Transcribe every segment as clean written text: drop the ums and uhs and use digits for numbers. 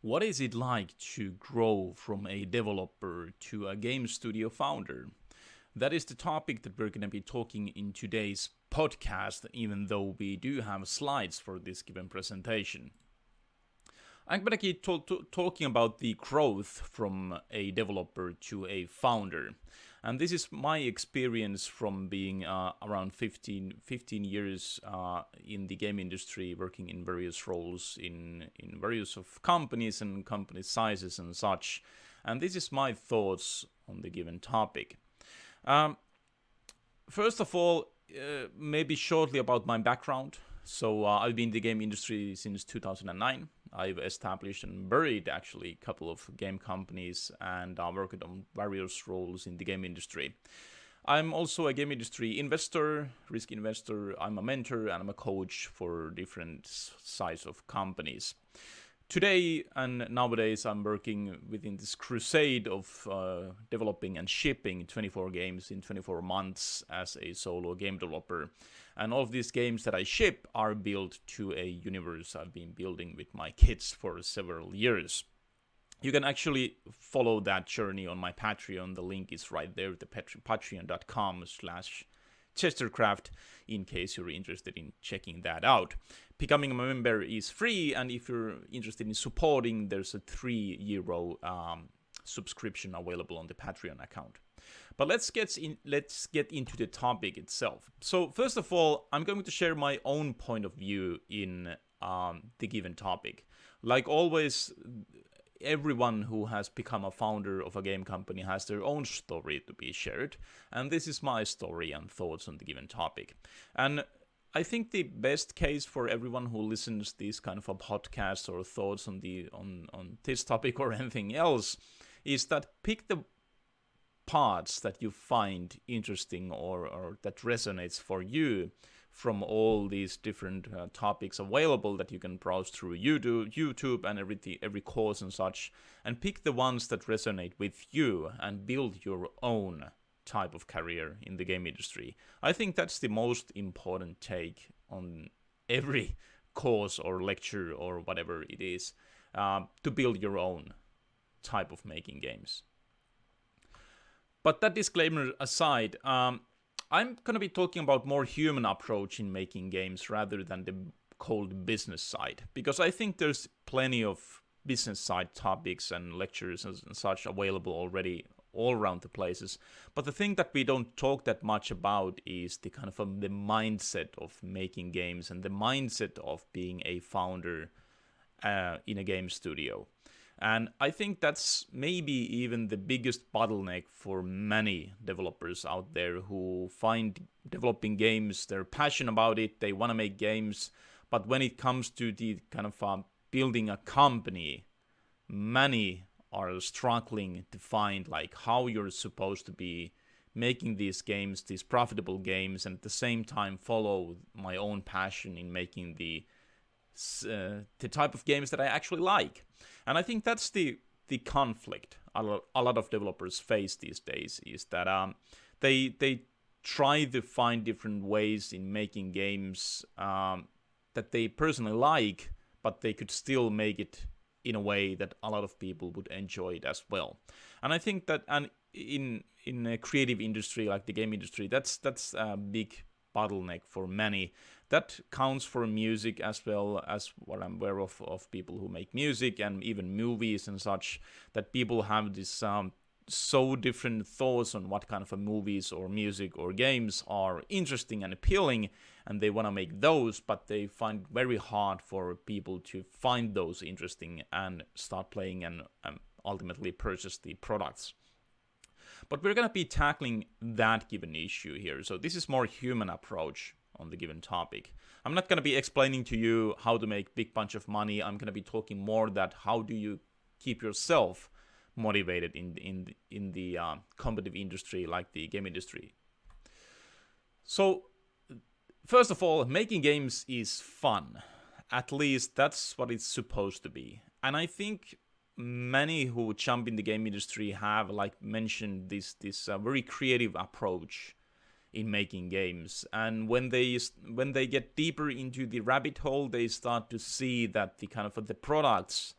What is it like to grow from a developer to a game studio founder? That is the topic that we're going to be talking in today's podcast, even though we do have slides for this given presentation. I'm going to keep talking about the growth from a developer to a founder. And this is my experience from being around 15 years in the game industry, working in various roles in various of companies and company sizes and such. And this is my thoughts on the given topic. First of all, maybe shortly about my background. So I've been in the game industry since 2009. I've established and buried actually a couple of game companies and worked on various roles in the game industry. I'm also a game industry investor, risk investor. I'm a mentor and I'm a coach for different size of companies. Today and nowadays I'm working within this crusade of developing and shipping 24 games in 24 months as a solo game developer. And all of these games that I ship are built to a universe I've been building with my kids for several years. You can actually follow that journey on my Patreon. The link is right there, the patreon.com/Chestercraft, in case you're interested in checking that out. Becoming a member is free, and if you're interested in supporting, there's a €3 subscription available on the Patreon account. But let's get into the topic itself. So first of all, I'm going to share my own point of view in the given topic. Like always, everyone who has become a founder of a game company has their own story to be shared, and this is my story and thoughts on the given topic. And I think the best case for everyone who listens to this kind of a podcast or thoughts on this topic or anything else is that pick the parts that you find interesting or that resonates for you from all these different topics available that you can browse through YouTube and every course and such, and pick the ones that resonate with you and build your own type of career in the game industry. I think that's the most important take on every course or lecture or whatever it is, to build your own type of making games. But that disclaimer aside, I'm going to be talking about more human approach in making games rather than the cold business side, because I think there's plenty of business side topics and lectures and such available already all around the places. But the thing that we don't talk that much about is the kind of the mindset of making games and the mindset of being a founder in a game studio. And I think that's maybe even the biggest bottleneck for many developers out there who find developing games, they're passionate about it, they want to make games, but when it comes to the kind of building a company, many are struggling to find like how you're supposed to be making these games, these profitable games, and at the same time follow my own passion in making the type of games that I actually like. And I think that's the conflict a lot of developers face these days, is that they try to find different ways in making games that they personally like, but they could still make it in a way that a lot of people would enjoy it as well. And I think that in a creative industry like the game industry, that's a big bottleneck for many. That counts for music as well, as what I'm aware of people who make music and even movies and such, that people have this so different thoughts on what kind of movies or music or games are interesting and appealing, and they want to make those, but they find it very hard for people to find those interesting and start playing and ultimately purchase the products. But we're going to be tackling that given issue here. So this is more human approach on the given topic. I'm not going to be explaining to you how to make big bunch of money. I'm going to be talking more that how do you keep yourself motivated in the competitive industry like the game industry. So first of all, making games is fun. At least that's what it's supposed to be. And I think many who jump in the game industry have, like mentioned, this very creative approach in making games. And when they get deeper into the rabbit hole, they start to see that the kind of the products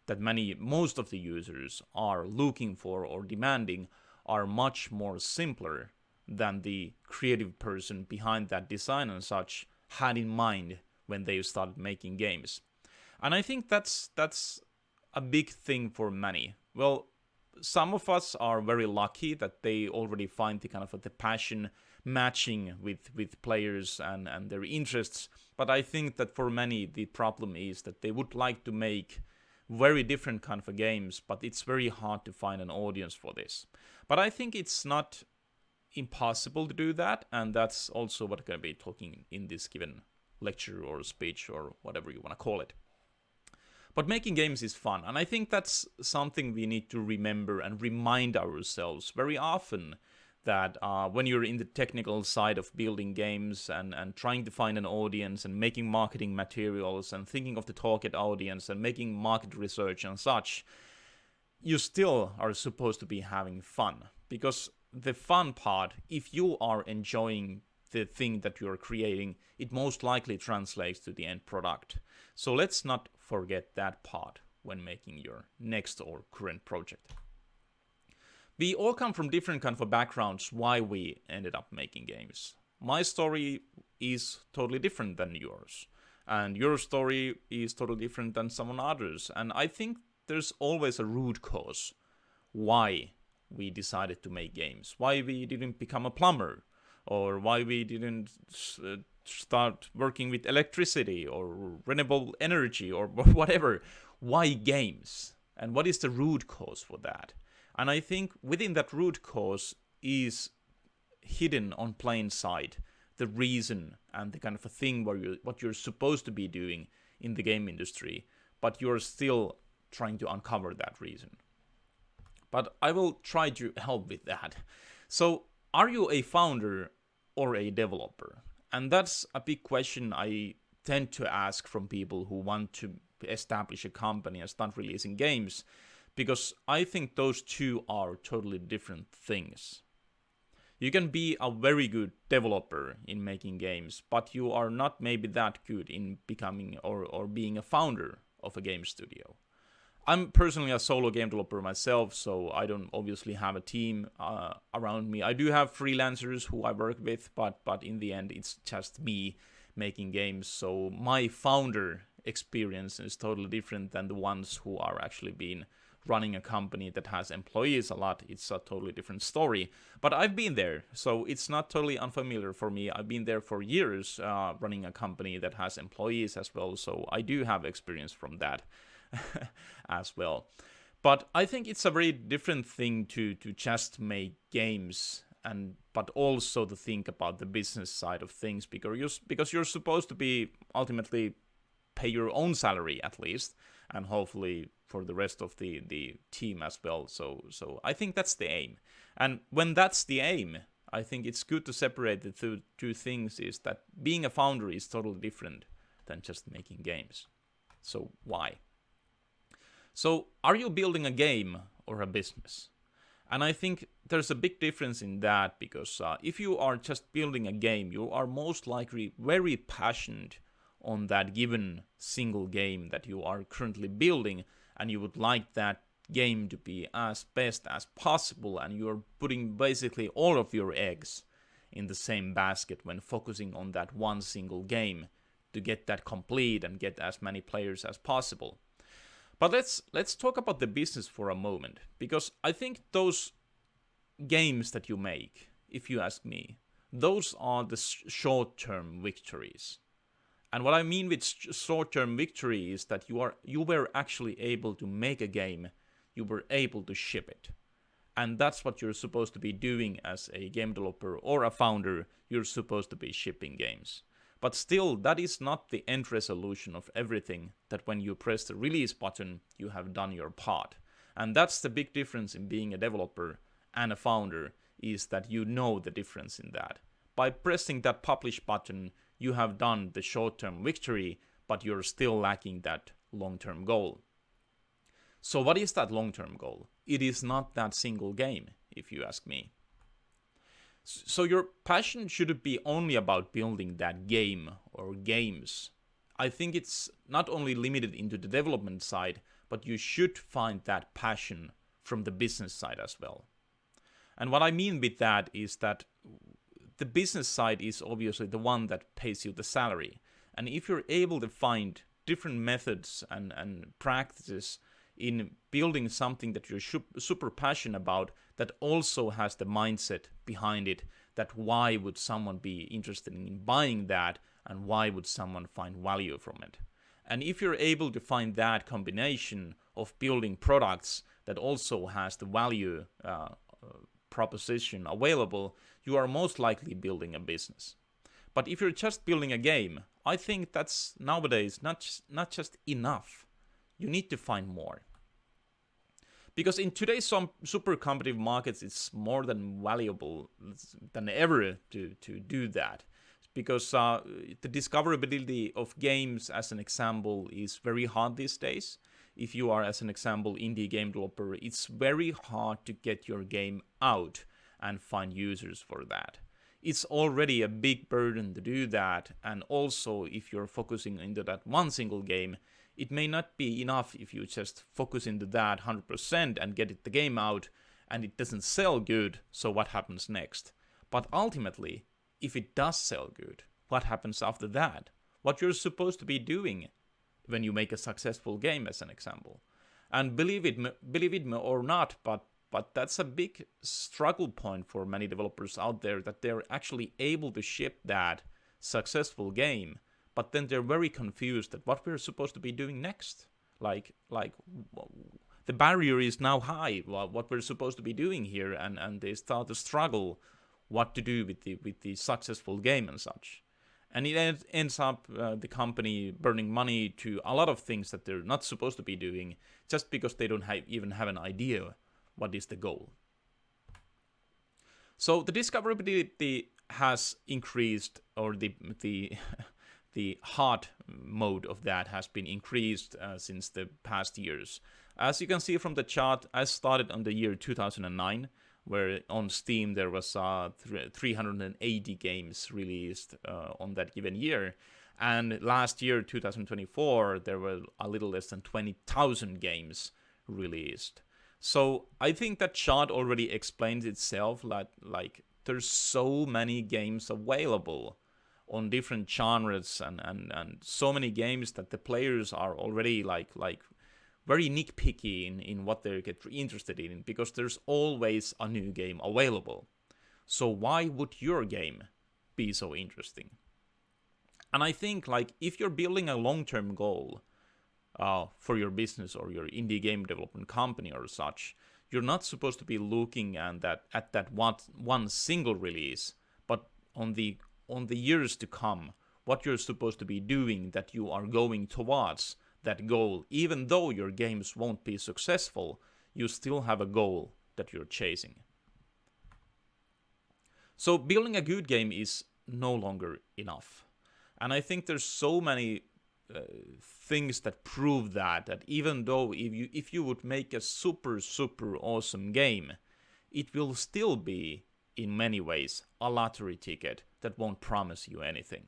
that most of the users are looking for or demanding are much more simpler than the creative person behind that design and such had in mind when they started making games. And I think that's a big thing for many. Well, some of us are very lucky that they already find the kind of the passion matching with players and their interests. But I think that for many, the problem is that they would like to make very different kind of games, but it's very hard to find an audience for this. But I think it's not impossible to do that, and that's also what I'm going to be talking in this given lecture or speech or whatever you want to call it. But making games is fun, and I think that's something we need to remember and remind ourselves very often, that when you're in the technical side of building games and trying to find an audience and making marketing materials and thinking of the target audience and making market research and such, you still are supposed to be having fun. Because the fun part, if you are enjoying the thing that you're creating, it most likely translates to the end product. So let's not forget that part when making your next or current project. We all come from different kind of backgrounds why we ended up making games. My story is totally different than yours, and your story is totally different than someone else's. And I think there's always a root cause why we decided to make games, why we didn't become a plumber, or why we didn't start working with electricity or renewable energy or whatever. Why games? And what is the root cause for that? And I think within that root cause is hidden on plain sight the reason and the kind of a thing what you're supposed to be doing in the game industry, but you're still trying to uncover that reason. But I will try to help with that. So, are you a founder or a developer? And that's a big question I tend to ask from people who want to establish a company and start releasing games, because I think those two are totally different things. You can be a very good developer in making games, but you are not maybe that good in becoming or being a founder of a game studio. I'm personally a solo game developer myself, so I don't obviously have a team around me. I do have freelancers who I work with, but in the end it's just me making games. So my founder experience is totally different than the ones who are actually been running a company that has employees a lot. It's a totally different story. But I've been there, so it's not totally unfamiliar for me. I've been there for years running a company that has employees as well, so I do have experience from that as well. But I think it's a very different thing to just make games, but also to think about the business side of things, because you're supposed to be ultimately pay your own salary at least, and hopefully for the rest of the team as well. So I think that's the aim. And when that's the aim, I think it's good to separate the two things, is that being a founder is totally different than just making games. So why? So are you building a game or a business? And I think there's a big difference in that, because if you are just building a game, you are most likely very passionate on that given single game that you are currently building, and you would like that game to be as best as possible, and you're putting basically all of your eggs in the same basket when focusing on that one single game to get that complete and get as many players as possible. But let's talk about the business for a moment, because I think those games that you make, if you ask me, those are the short-term victories. And what I mean with short-term victory is that you were actually able to make a game, you were able to ship it. And that's what you're supposed to be doing as a game developer or a founder. You're supposed to be shipping games. But still, that is not the end resolution of everything, that when you press the release button, you have done your part. And that's the big difference in being a developer and a founder, is that you know the difference in that. By pressing that publish button, you have done the short-term victory, but you're still lacking that long-term goal. So what is that long-term goal? It is not that single game, if you ask me. So your passion shouldn't be only about building that game or games. I think it's not only limited into the development side, but you should find that passion from the business side as well. And what I mean with that is that the business side is obviously the one that pays you the salary. And if you're able to find different methods and practices in building something that you're super passionate about, that also has the mindset behind it, that why would someone be interested in buying that, and why would someone find value from it? And if you're able to find that combination of building products that also has the value proposition available, you are most likely building a business. But if you're just building a game, I think that's nowadays not just enough. You need to find more. Because in today's super competitive markets, it's more than valuable than ever to do that. Because the discoverability of games, as an example, is very hard these days. If you are, as an example, indie game developer, it's very hard to get your game out and find users for that. It's already a big burden to do that, and also if you're focusing into that one single game, it may not be enough if you just focus into that 100% and get the game out, and it doesn't sell good, so what happens next? But ultimately, if it does sell good, what happens after that? What you're supposed to be doing when you make a successful game, as an example. And believe it or not, but that's a big struggle point for many developers out there, that they're actually able to ship that successful game, but then they're very confused at what we're supposed to be doing next. Like the barrier is now high, what we're supposed to be doing here, and they start to struggle what to do with the successful game and such. And it ends up the company burning money to a lot of things that they're not supposed to be doing, just because they don't even have an idea what is the goal. So the discoverability has increased, or the hard mode of that has been increased since the past years. As you can see from the chart, I started on the year 2009, where on Steam there was 380 games released on that given year. And last year, 2024, there were a little less than 20,000 games released. So I think that chart already explains itself, like there's so many games available on different genres, and so many games that the players are already like very nitpicky in what they get interested in, because there's always a new game available. So why would your game be so interesting? And I think, like, if you're building a long-term goal for your business or your indie game development company or such, you're not supposed to be looking at that one single release, but on the years to come, what you're supposed to be doing, that you are going towards that goal. Even though your games won't be successful, you still have a goal that you're chasing. So building a good game is no longer enough. And I think there's so many things that prove that even though if you would make a super awesome game, it will still be in many ways a lottery ticket that won't promise you anything.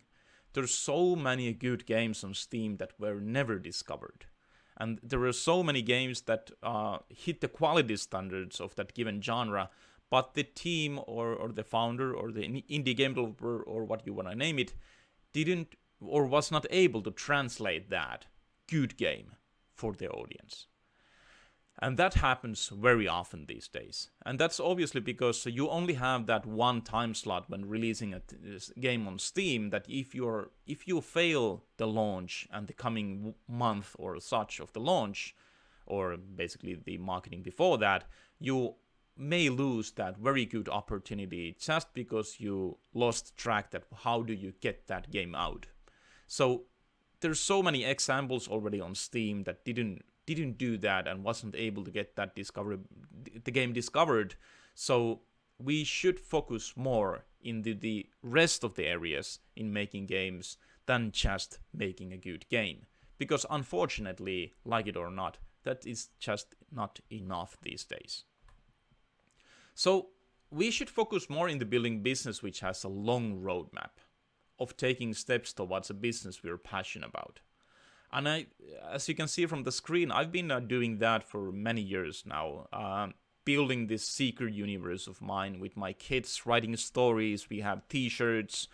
There's so many good games on Steam that were never discovered. And there are so many games that hit the quality standards of that given genre, but the team or the founder or the indie game developer, or what you want to name it, didn't or was not able to translate that good game for the audience. And that happens very often these days. And that's obviously because you only have that one time slot when releasing a game on Steam, that if you fail the launch and the coming month or such of the launch, or basically the marketing before that, you may lose that very good opportunity just because you lost track that how do you get that game out. So there's so many examples already on Steam that didn't do that and wasn't able to get that the game discovered. So we should focus more in the rest of the areas in making games than just making a good game. Because unfortunately, like it or not, that is just not enough these days. So we should focus more in the building business which has a long roadmap of taking steps towards a business we're passionate about. And as you can see from the screen, I've been doing that for many years now. Building this secret universe of mine with my kids, writing stories. We have t-shirts,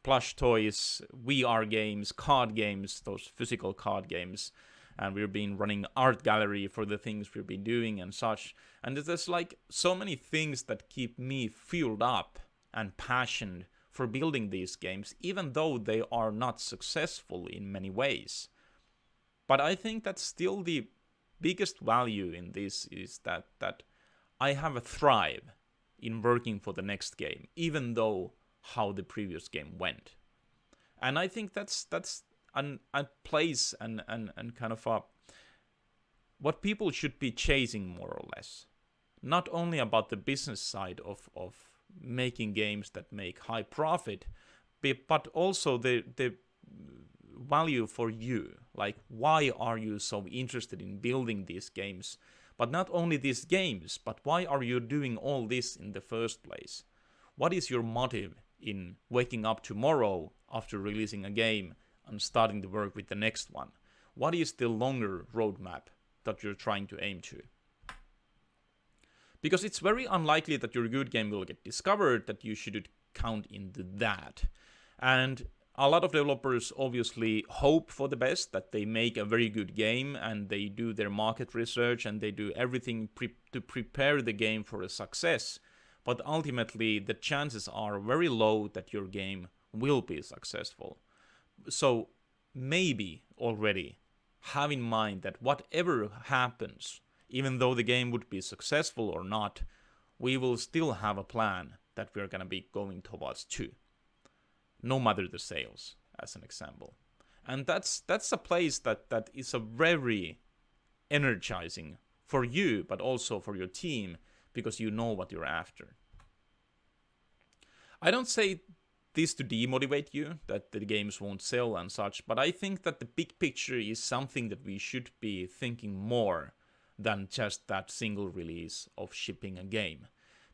plush toys, VR games, card games, those physical card games. And we've been running art gallery for the things we've been doing and such. And there's like so many things that keep me fueled up and passionate for building these games, even though they are not successful in many ways. But I think that still the biggest value in this is that I have a thrive in working for the next game, even though how the previous game went. And I think that's a place and kind of what people should be chasing more or less. Not only about the business side of making games that make high profit, but also the value for you. Like, why are you so interested in building these games? But not only these games, but why are you doing all this in the first place? What is your motive in waking up tomorrow after releasing a game and starting to work with the next one? What is the longer roadmap that you're trying to aim to? Because it's very unlikely that your good game will get discovered, that you should count into that. And a lot of developers obviously hope for the best, that they make a very good game and they do their market research and they do everything to prepare the game for a success. But ultimately, the chances are very low that your game will be successful. So maybe already have in mind that whatever happens, even though the game would be successful or not, we will still have a plan that we're going to be going towards too. No matter the sales, as an example. And that's a place that is a very energizing for you, but also for your team, because you know what you're after. I don't say this to demotivate you, that the games won't sell and such, but I think that the big picture is something that we should be thinking more than just that single release of shipping a game.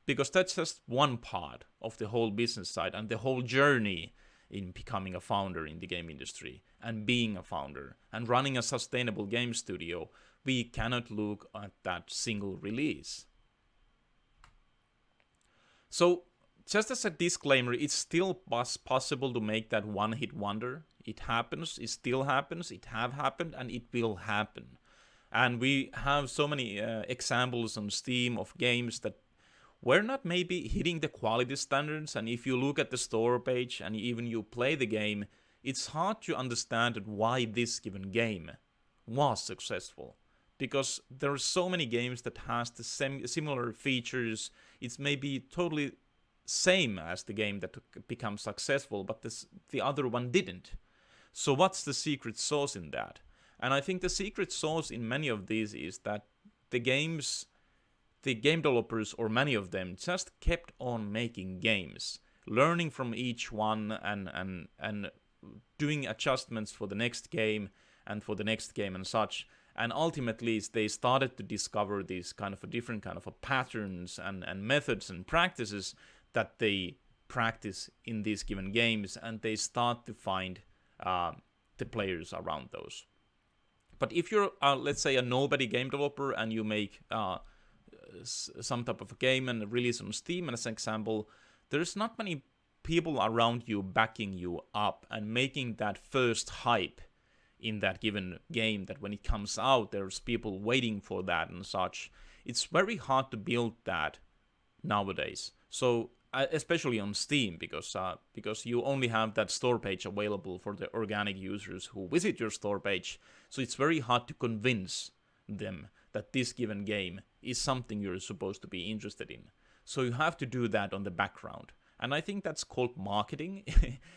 Because that's just one part of the whole business side and the whole journey in becoming a founder in the game industry and being a founder and running a sustainable game studio. We cannot look at that single release. So, just as a disclaimer, it's still possible to make that one-hit wonder. It happens, it still happens, it have happened, and it will happen. And we have so many examples on Steam of games that were not maybe hitting the quality standards, and if you look at the store page and even you play the game, it's hard to understand why this given game was successful. Because there are so many games that has the similar features. It's maybe totally same as the game that becomes successful, but the other one didn't. So what's the secret sauce in that? And I think the secret sauce in many of these is that the game developers, or many of them, just kept on making games, learning from each one and doing adjustments for the next game and for the next game and such. And ultimately, they started to discover these kind of different kind of patterns and methods and practices that they practice in these given games, and they start to find the players around those. But if you're, let's say, a nobody game developer and you make some type of a game and release on Steam, as an example, there's not many people around you backing you up and making that first hype in that given game, that when it comes out, there's people waiting for that and such. It's very hard to build that nowadays. So especially on Steam, because you only have that store page available for the organic users who visit your store page. So it's very hard to convince them that this given game is something you're supposed to be interested in. So you have to do that on the background. And I think that's called marketing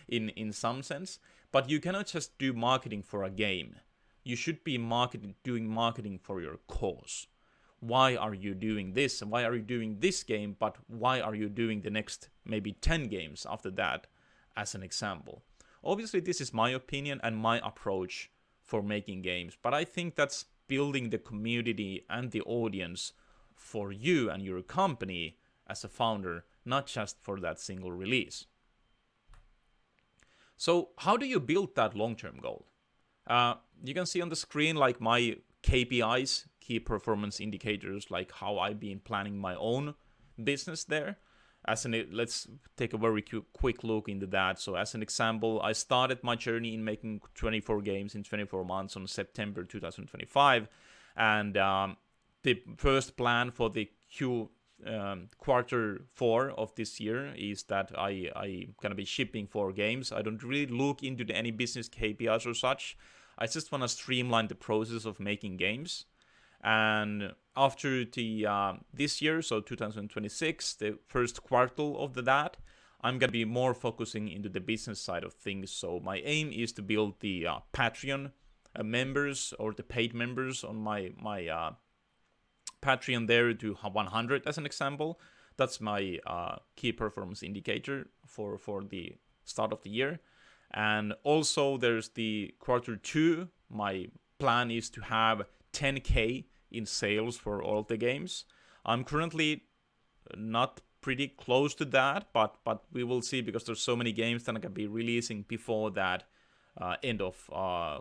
in some sense. But you cannot just do marketing for a game. You should be doing marketing for your cause. Why are you doing this? Why are you doing this game? But why are you doing the next maybe 10 games after that, as an example? Obviously, this is my opinion and my approach for making games. But I think that's building the community and the audience for you and your company as a founder, not just for that single release. So how do you build that long-term goal? You can see on the screen like my KPIs, key performance indicators, like how I've been planning my own business there. Let's take a very quick look into that. So as an example, I started my journey in making 24 games in 24 months on September 2025. And the first plan for the quarter 4 of this year is that I gonna be shipping 4 games. I don't really look into any business KPIs or such. I just want to streamline the process of making games. And after this year, so 2026, the first quarter of that, I'm gonna be more focusing into the business side of things. So my aim is to build the Patreon members or the paid members on my Patreon there to 100 as an example. That's my key performance indicator for the start of the year. And also there's the quarter 2. My plan is to have 10k in sales for all the games. I'm currently not pretty close to that, but we will see, because there's so many games that I can be releasing before that end of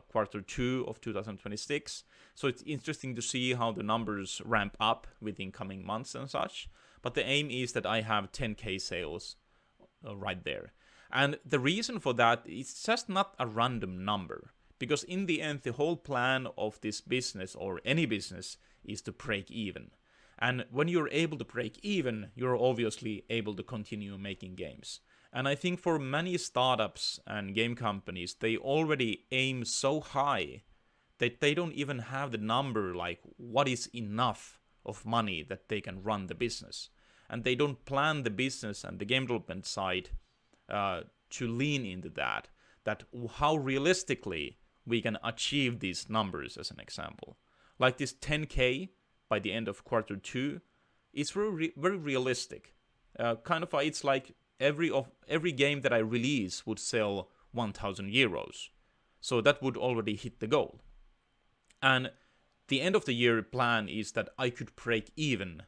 quarter 2 of 2026. So it's interesting to see how the numbers ramp up within coming months and such. But the aim is that I have 10k sales right there. And the reason for that is just not a random number. Because in the end, the whole plan of this business, or any business, is to break even. And when you're able to break even, you're obviously able to continue making games. And I think for many startups and game companies, they already aim so high that they don't even have the number, like what is enough of money that they can run the business. And they don't plan the business and the game development side to lean into that how realistically we can achieve these numbers, as an example. Like this 10k by the end of quarter 2 is very realistic. It's like every game that I release would sell 1,000 euros. So that would already hit the goal. And the end of the year plan is that I could break even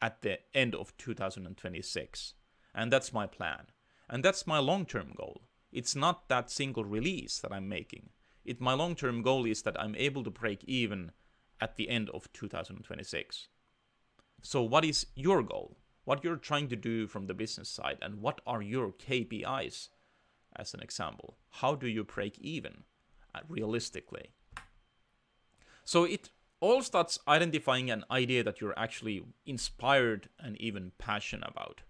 at the end of 2026. And that's my plan. And that's my long-term goal. It's not that single release that I'm making. My long-term goal is that I'm able to break even at the end of 2026. So what is your goal? What you're trying to do from the business side, and what are your KPIs, as an example? How do you break even realistically? So it all starts identifying an idea that you're actually inspired and even passionate about.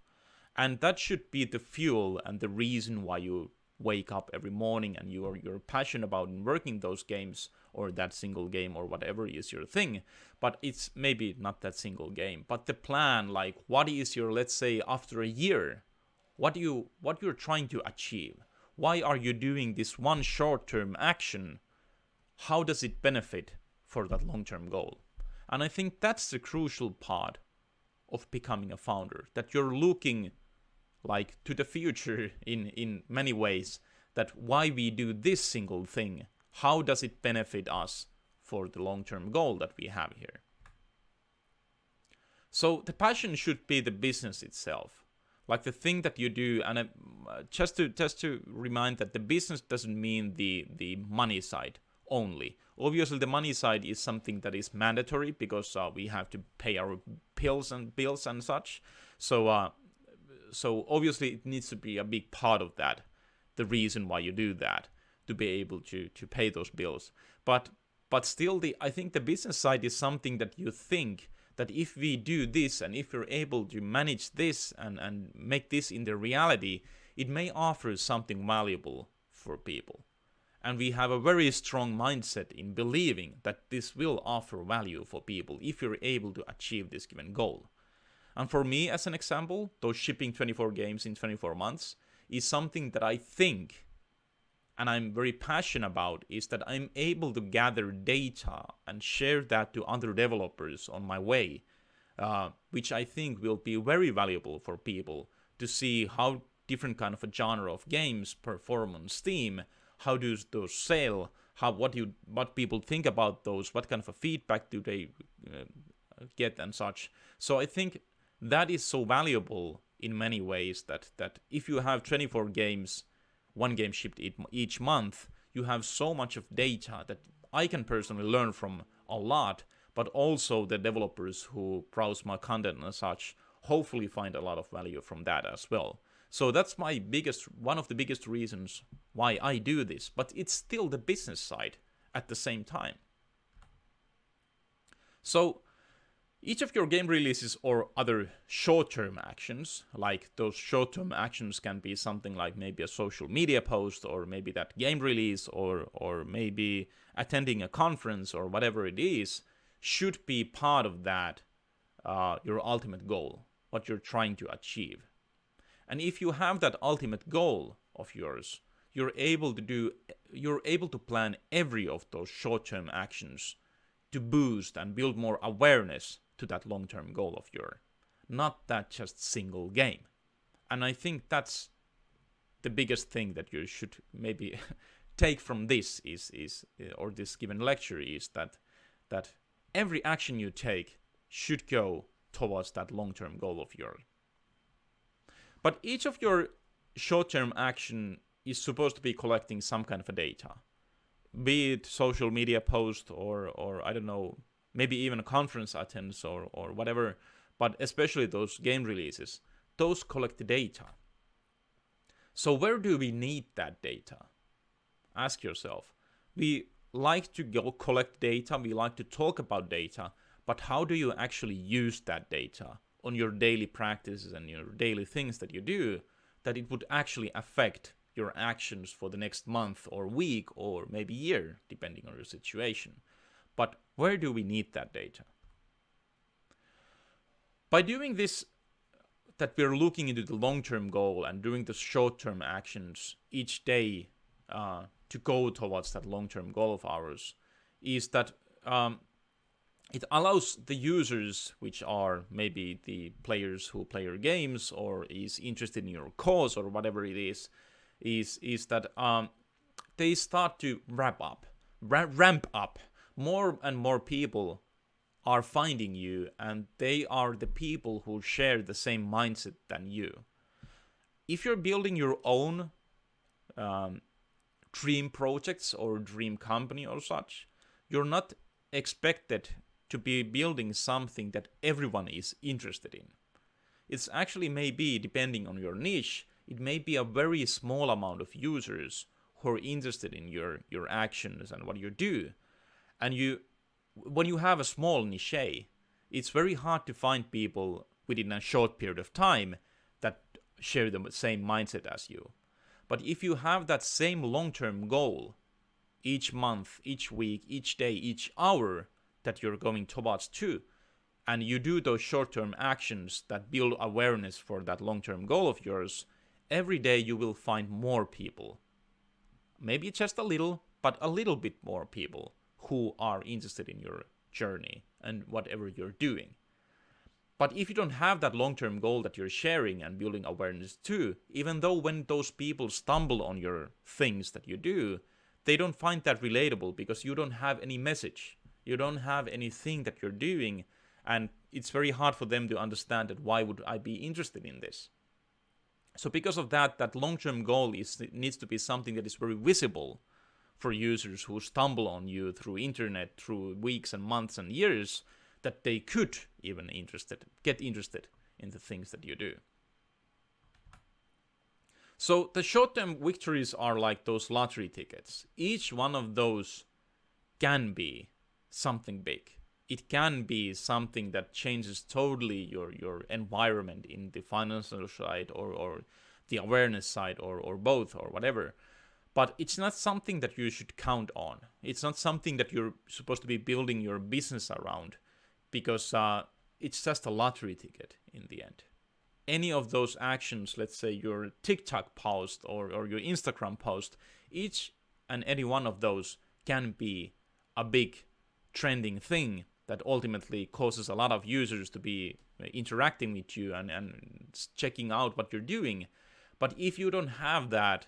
And that should be the fuel and the reason why you wake up every morning and you're passionate about working those games, or that single game, or whatever is your thing. But it's maybe not that single game, but the plan, like what is your, let's say after a year, what you're trying to achieve. Why are you doing this one short-term action? How does it benefit for that long-term goal? And I think that's the crucial part of becoming a founder, that you're looking like to the future in many ways, that why we do this single thing, how does it benefit us for the long-term goal that we have here. So the passion should be the business itself, like the thing that you do. And just to remind that the business doesn't mean the money side only. Obviously the money side is something that is mandatory, because we have to pay our bills and such. So obviously it needs to be a big part of that, the reason why you do that, to be able to pay those bills. But still, I think the business side is something that you think that if we do this, and if we're able to manage this and make this in the reality, it may offer something valuable for people. And we have a very strong mindset in believing that this will offer value for people if you're able to achieve this given goal. And for me, as an example, those shipping 24 games in 24 months is something that I think, and I'm very passionate about, is that I'm able to gather data and share that to other developers on my way, which I think will be very valuable for people to see how different kind of a genre of games perform on Steam, how do those sell, what people think about those, what kind of a feedback do they get and such. So I think that is so valuable in many ways, that if you have 24 games, one game shipped each month, you have so much of data that I can personally learn from a lot, but also the developers who browse my content and such hopefully find a lot of value from that as well. So that's one of the biggest reasons why I do this, but it's still the business side at the same time. So each of your game releases or other short-term actions, like those short-term actions can be something like maybe a social media post, or maybe that game release, or maybe attending a conference, or whatever it is, should be part of that, your ultimate goal, what you're trying to achieve. And if you have that ultimate goal of yours, you're able to plan every of those short-term actions to boost and build more awareness to that long-term goal of yours, not that just single game. And I think that's the biggest thing that you should maybe take from this or this given lecture is that every action you take should go towards that long-term goal of yours. But each of your short-term action is supposed to be collecting some kind of a data, be it social media post or I don't know, maybe even a conference attendance or whatever, but especially those game releases, those collect the data. So where do we need that data? Ask yourself. We like to go collect data, we like to talk about data, but how do you actually use that data on your daily practices and your daily things that you do, that it would actually affect your actions for the next month or week or maybe year, depending on your situation. But where do we need that data? By doing this, that we're looking into the long-term goal and doing the short-term actions each day to go towards that long-term goal of ours, is that it allows the users, which are maybe the players who play your games or is interested in your cause or whatever it is that they start to ramp up. More and more people are finding you, and they are the people who share the same mindset than you. If you're building your own dream projects or dream company or such, you're not expected to be building something that everyone is interested in. It's actually maybe, depending on your niche, it may be a very small amount of users who are interested in your actions and what you do. And when you have a small niche, it's very hard to find people within a short period of time that share the same mindset as you. But if you have that same long-term goal, each month, each week, each day, each hour that you're going towards to, and you do those short-term actions that build awareness for that long-term goal of yours, every day you will find more people. Maybe just a little, but a little bit more people who are interested in your journey and whatever you're doing. But if you don't have that long-term goal that you're sharing and building awareness to, even though when those people stumble on your things that you do, they don't find that relatable because you don't have any message. You don't have anything that you're doing, and it's very hard for them to understand that why would I be interested in this. So because of that, that long-term goal needs to be something that is very visible for users who stumble on you through internet, through weeks and months and years, that they could even get interested in the things that you do. So the short-term victories are like those lottery tickets. Each one of those can be something big. It can be something that changes totally your environment in the financial side or the awareness side or both or whatever. But it's not something that you should count on. It's not something that you're supposed to be building your business around, because it's just a lottery ticket in the end. Any of those actions, let's say your TikTok post or your Instagram post, each and any one of those can be a big trending thing that ultimately causes a lot of users to be interacting with you and checking out what you're doing. But if you don't have that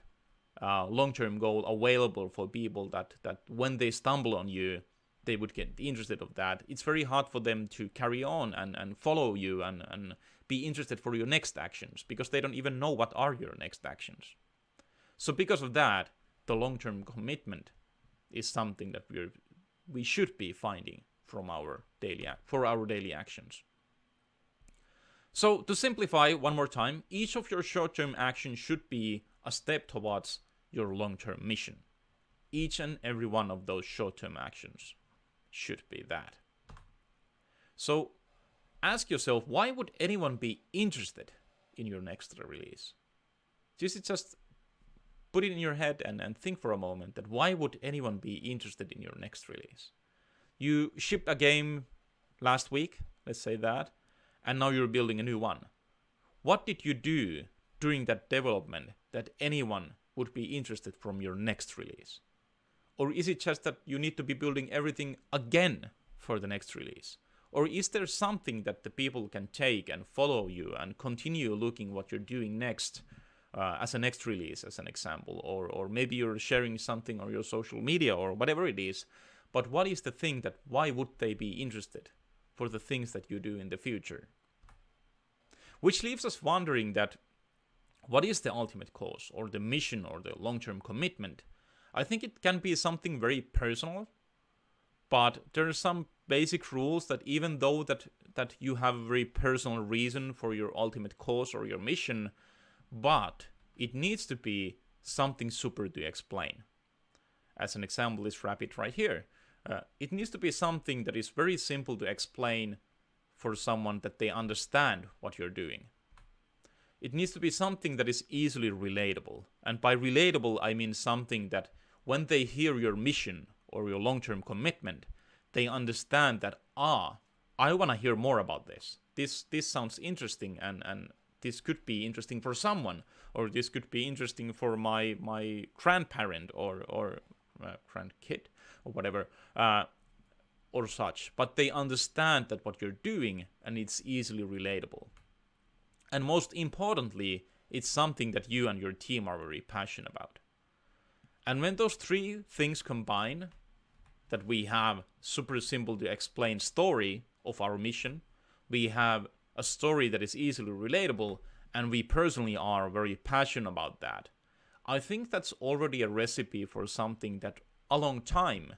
long-term goal available for people that when they stumble on you, they would get interested of that, it's very hard for them to carry on and follow you and be interested for your next actions, because they don't even know what are your next actions. So because of that, the long-term commitment is something that we should be finding from our daily actions. So to simplify one more time, each of your short-term actions should be a step towards your long-term mission. Each and every one of those short-term actions should be that. So ask yourself, why would anyone be interested in your next release? Just put it in your head and think for a moment that why would anyone be interested in your next release? You shipped a game last week, let's say that, and now you're building a new one. What did you do during that development that anyone would be interested from your next release? Or is it just that you need to be building everything again for the next release? Or is there something that the people can take and follow you and continue looking what you're doing next as a next release, as an example? Or maybe you're sharing something on your social media or whatever it is. But what is the thing that why would they be interested for the things that you do in the future? Which leaves us wondering that what is the ultimate cause or the mission or the long-term commitment? I think it can be something very personal, but there are some basic rules that even though that you have a very personal reason for your ultimate cause or your mission, but it needs to be something super to explain. As an example, let's wrap it right here. It needs to be something that is very simple to explain for someone that they understand what you're doing. It needs to be something that is easily relatable. And by relatable, I mean something that when they hear your mission or your long-term commitment, they understand that, I want to hear more about this. This sounds interesting and this could be interesting for someone, or this could be interesting for my grandparent or grandkid or whatever, or such. But they understand that what you're doing and it's easily relatable. And most importantly, it's something that you and your team are very passionate about. And when those three things combine, that we have super simple to explain story of our mission, we have a story that is easily relatable, and we personally are very passionate about that, I think that's already a recipe for something that a long time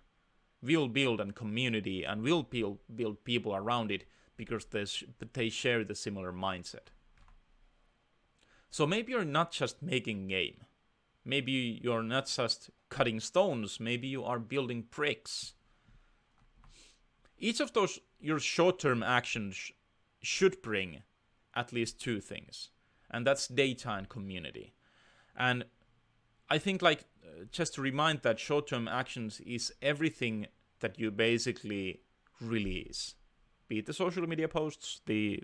will build a community and will build people around it because they share the similar mindset. So maybe you're not just making a game. Maybe you're not just cutting stones. Maybe you are building bricks. Each of those, your short-term actions should bring at least two things. And that's data and community. And I think just to remind that short-term actions is everything that you basically release. Be it the social media posts, the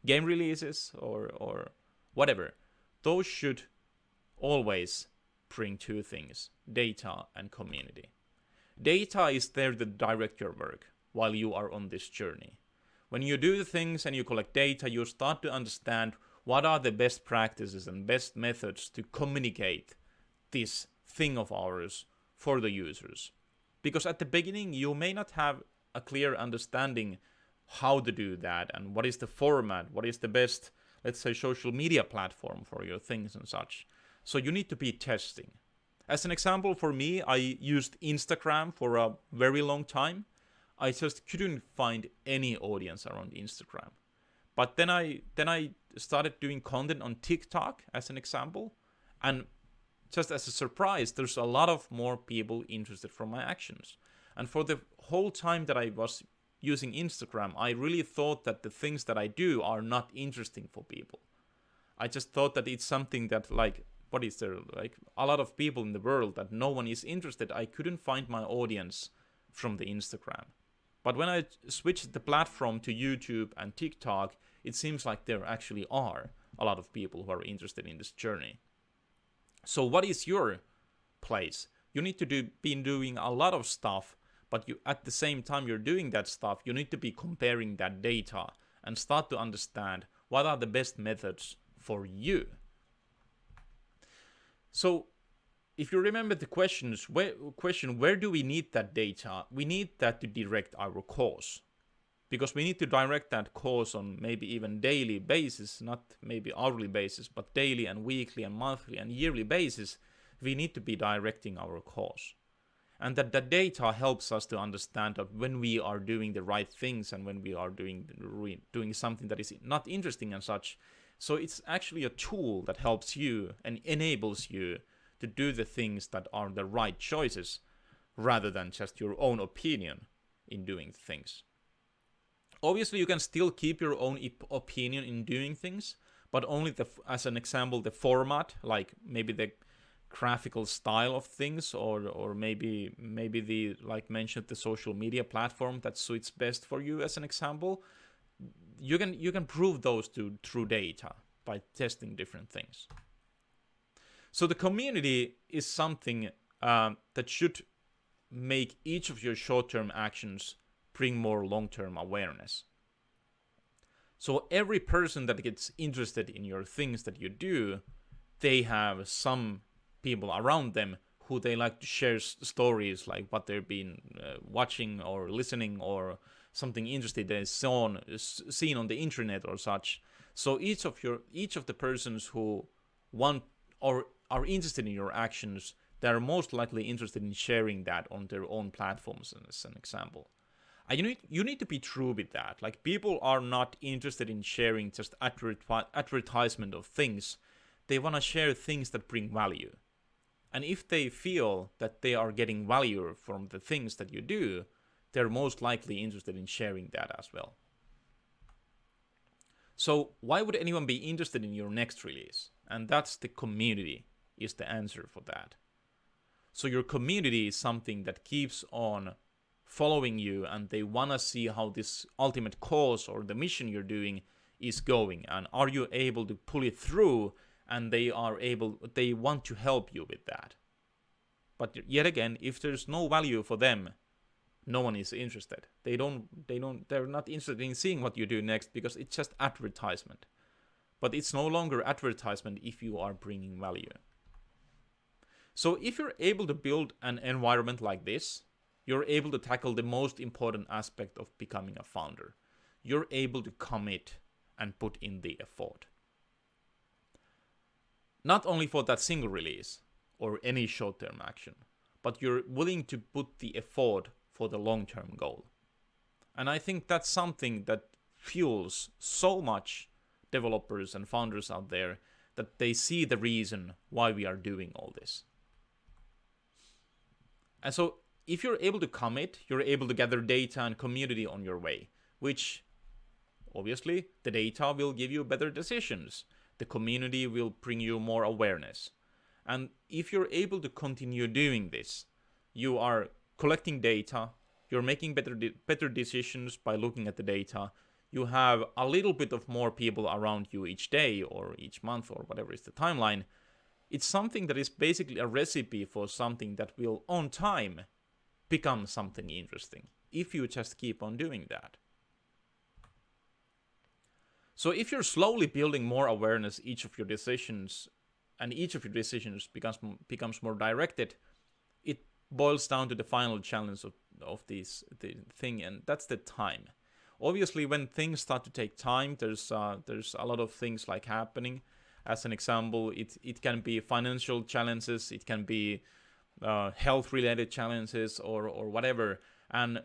game releases, or whatever. Those should always bring two things, data and community. Data is there to direct your work while you are on this journey. When you do the things and you collect data, you start to understand what are the best practices and best methods to communicate this thing of ours for the users. Because at the beginning, you may not have a clear understanding how to do that and what is the format, what is the best, let's say, social media platform for your things and such. So you need to be testing. As an example, for me, I used Instagram for a very long time. I just couldn't find any audience around Instagram. But then I started doing content on TikTok, as an example. And just as a surprise, there's a lot of more people interested from my actions. And for the whole time that I was using Instagram, I really thought that the things that I do are not interesting for people. I just thought that it's something that what is there, a lot of people in the world that no one is interested. I couldn't find my audience from the Instagram. But when I switched the platform to YouTube and TikTok, it seems like there actually are a lot of people who are interested in this journey. So what is your place? You need to be doing a lot of stuff, but you at the same time you're doing that stuff, you need to be comparing that data and start to understand what are the best methods for you. So if you remember the question, where do we need that data? We need that to direct our cause. Because we need to direct that cause on maybe even daily basis, not maybe hourly basis, but daily and weekly and monthly and yearly basis, we need to be directing our cause. And that the data helps us to understand that when we are doing the right things and when we are doing something that is not interesting and such. So it's actually a tool that helps you and enables you to do the things that are the right choices rather than just your own opinion in doing things. Obviously, you can still keep your own opinion in doing things, but only as an example, the format, like maybe the graphical style of things, or maybe the, like mentioned, the social media platform that suits best for you as an example. You can prove those through data by testing different things. So the community is something that should make each of your short-term actions bring more long-term awareness. So every person that gets interested in your things that you do, they have some people around them who they like to share stories, like what they've been watching or listening, or something interesting they've seen on the internet or such. So each of the persons who want or are interested in your actions, they're most likely interested in sharing that on their own platforms, as an example. And you need to be true with that. Like, people are not interested in sharing just advertisement of things. They want to share things that bring value. And if they feel that they are getting value from the things that you do, they're most likely interested in sharing that as well. So why would anyone be interested in your next release? And that's the community is the answer for that. So your community is something that keeps on following you, and they want to see how this ultimate cause or the mission you're doing is going, and are you able to pull it through, and they want to help you with that. But yet again, if there's no value for them, no one is interested. They're not interested in seeing what you do next, because it's just advertisement. But it's no longer advertisement if you are bringing value. So if you're able to build an environment like this, you're able to tackle the most important aspect of becoming a founder. You're able to commit and put in the effort. Not only for that single release or any short-term action, but you're willing to put the effort for the long-term goal. And I think that's something that fuels so much developers and founders out there, that they see the reason why we are doing all this. And so if you're able to commit, you're able to gather data and community on your way, which obviously the data will give you better decisions. The community will bring you more awareness. And if you're able to continue doing this, you are collecting data, you're making better decisions by looking at the data, you have a little bit of more people around you each day or each month or whatever is the timeline. It's something that is basically a recipe for something that will, on time, become something interesting, if you just keep on doing that. So if you're slowly building more awareness each of your decisions, and each of your decisions becomes more directed, it boils down to the final challenge of the thing, and that's the time. Obviously, when things start to take time, there's a lot of things like happening. As an example, it can be financial challenges, it can be health-related challenges, or whatever, and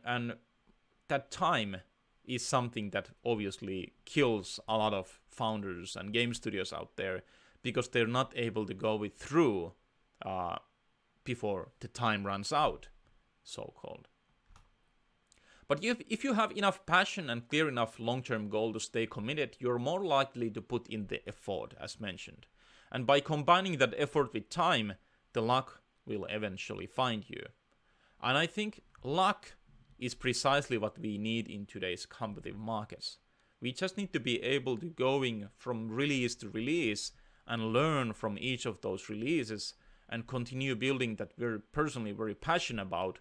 that time is something that obviously kills a lot of founders and game studios out there, because they're not able to go it through before the time runs out, so-called. But if you have enough passion and clear enough long-term goal to stay committed, you're more likely to put in the effort, as mentioned. And by combining that effort with time, the luck will eventually find you. And I think luck is precisely what we need in today's competitive markets. We just need to be able to going from release to release and learn from each of those releases and continue building that we're personally very passionate about,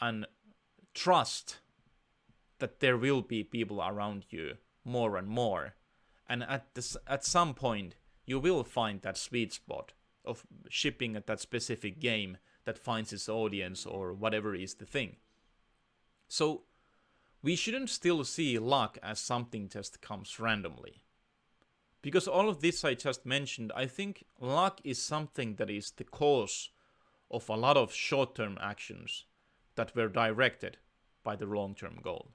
and trust that there will be people around you more and more. And at some point, you will find that sweet spot of shipping at that specific game that finds its audience or whatever is the thing. So we shouldn't still see luck as something just comes randomly. Because all of this I just mentioned, I think luck is something that is the cause of a lot of short-term actions that were directed by the long-term goal.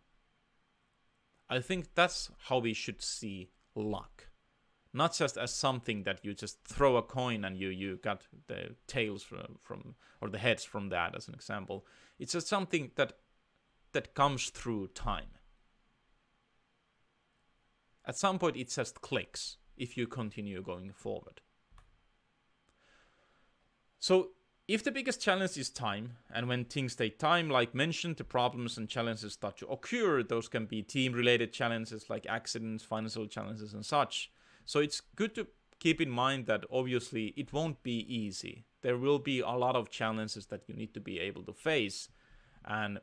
I think that's how we should see luck. Not just as something that you just throw a coin and you got the tails from or the heads from that, as an example. It's just something that comes through time. At some point it just clicks if you continue going forward. So if the biggest challenge is time, and when things take time, like mentioned, the problems and challenges start to occur. Those can be team-related challenges like accidents, financial challenges and such. So it's good to keep in mind that obviously it won't be easy. There will be a lot of challenges that you need to be able to face, and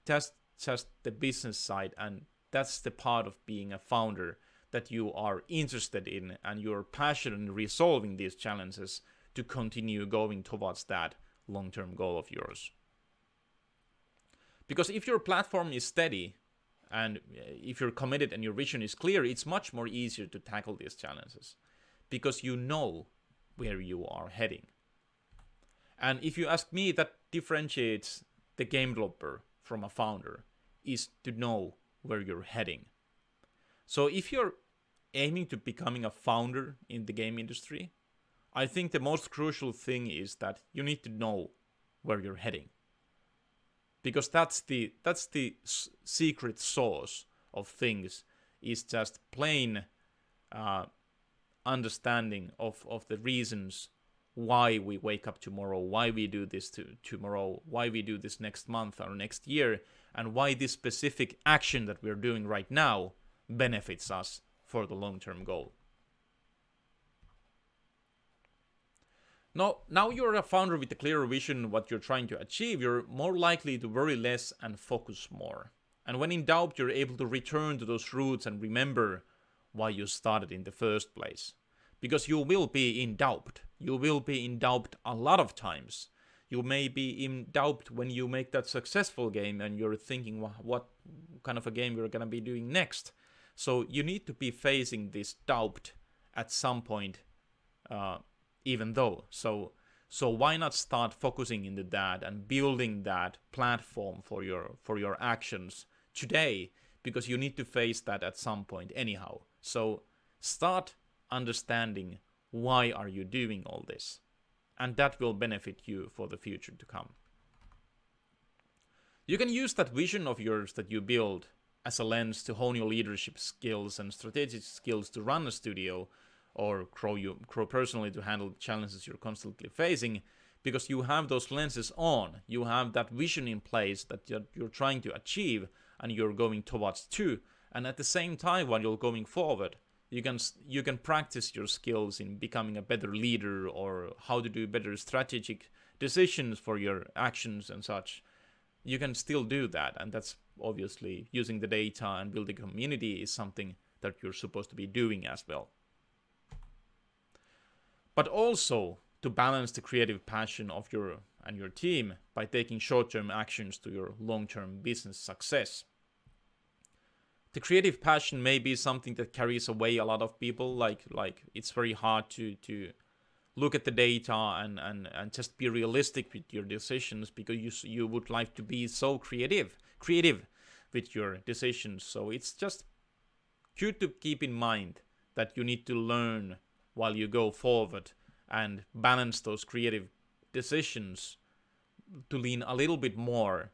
that's just the business side, and that's the part of being a founder that you are interested in, and you're passionate in resolving these challenges to continue going towards that long-term goal of yours. Because if your platform is steady, and if you're committed and your vision is clear, it's much more easier to tackle these challenges because you know where you are heading. And if you ask me, that differentiates the game developer from a founder is to know where you're heading. So if you're aiming to becoming a founder in the game industry, I think the most crucial thing is that you need to know where you're heading. Because that's the secret sauce of things, is just plain understanding of the reasons why we wake up tomorrow, why we do this tomorrow, why we do this next month or next year, and why this specific action that we're doing right now benefits us for the long-term goal. Now you're a founder with a clearer vision what you're trying to achieve, you're more likely to worry less and focus more. And when in doubt, you're able to return to those roots and remember why you started in the first place. Because you will be in doubt. You will be in doubt a lot of times. You may be in doubt when you make that successful game and you're thinking what kind of a game you're going to be doing next. So you need to be facing this doubt at some point, even though. So why not start focusing into that and building that platform for your actions today, because you need to face that at some point anyhow. So start understanding why are you doing all this, and that will benefit you for the future to come. You can use that vision of yours that you build as a lens to hone your leadership skills and strategic skills to run a studio, or grow personally to handle the challenges you're constantly facing, because you have those lenses on. You have that vision in place that you're trying to achieve and you're going towards too. And at the same time, while you're going forward, you can practice your skills in becoming a better leader, or how to do better strategic decisions for your actions and such. You can still do that, and that's obviously using the data and building a community is something that you're supposed to be doing as well. But also to balance the creative passion of your team by taking short-term actions to your long-term business success. The creative passion may be something that carries away a lot of people, like it's very hard to look at the data and just be realistic with your decisions, because you would like to be so creative with your decisions. So it's just good to keep in mind that you need to learn while you go forward and balance those creative decisions to lean a little bit more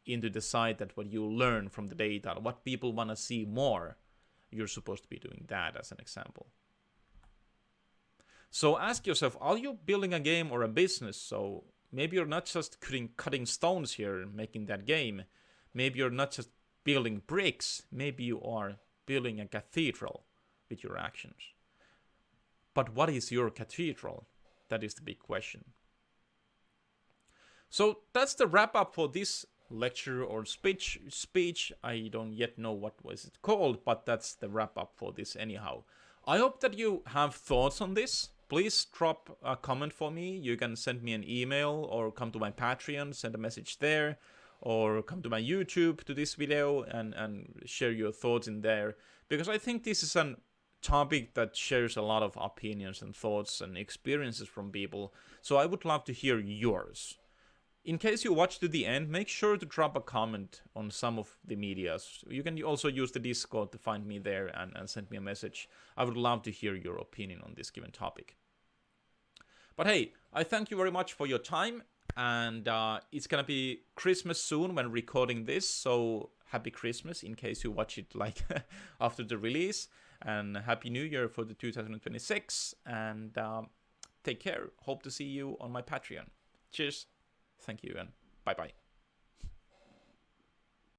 into the side that what you learn from the data, what people want to see more, you're supposed to be doing that as an example. So ask yourself, are you building a game or a business? So maybe you're not just cutting stones here, making that game. Maybe you're not just building bricks. Maybe you are building a cathedral with your actions. But what is your cathedral? That is the big question. So that's the wrap up for this lecture or speech. I don't yet know what was it called, but that's the wrap up for this anyhow. I hope that you have thoughts on this. Please drop a comment for me. You can send me an email or come to my Patreon, send a message there, or come to my YouTube to this video and share your thoughts in there. Because I think this is an topic that shares a lot of opinions and thoughts and experiences from people. So I would love to hear yours. In case you watch to the end, make sure to drop a comment on some of the medias. You can also use the Discord to find me there and send me a message. I would love to hear your opinion on this given topic. But hey, I thank you very much for your time. And it's gonna be Christmas soon when recording this. So happy Christmas in case you watch it like after the release. And happy New Year for the 2026. And take care. Hope to see you on my Patreon. Cheers. Thank you and bye-bye.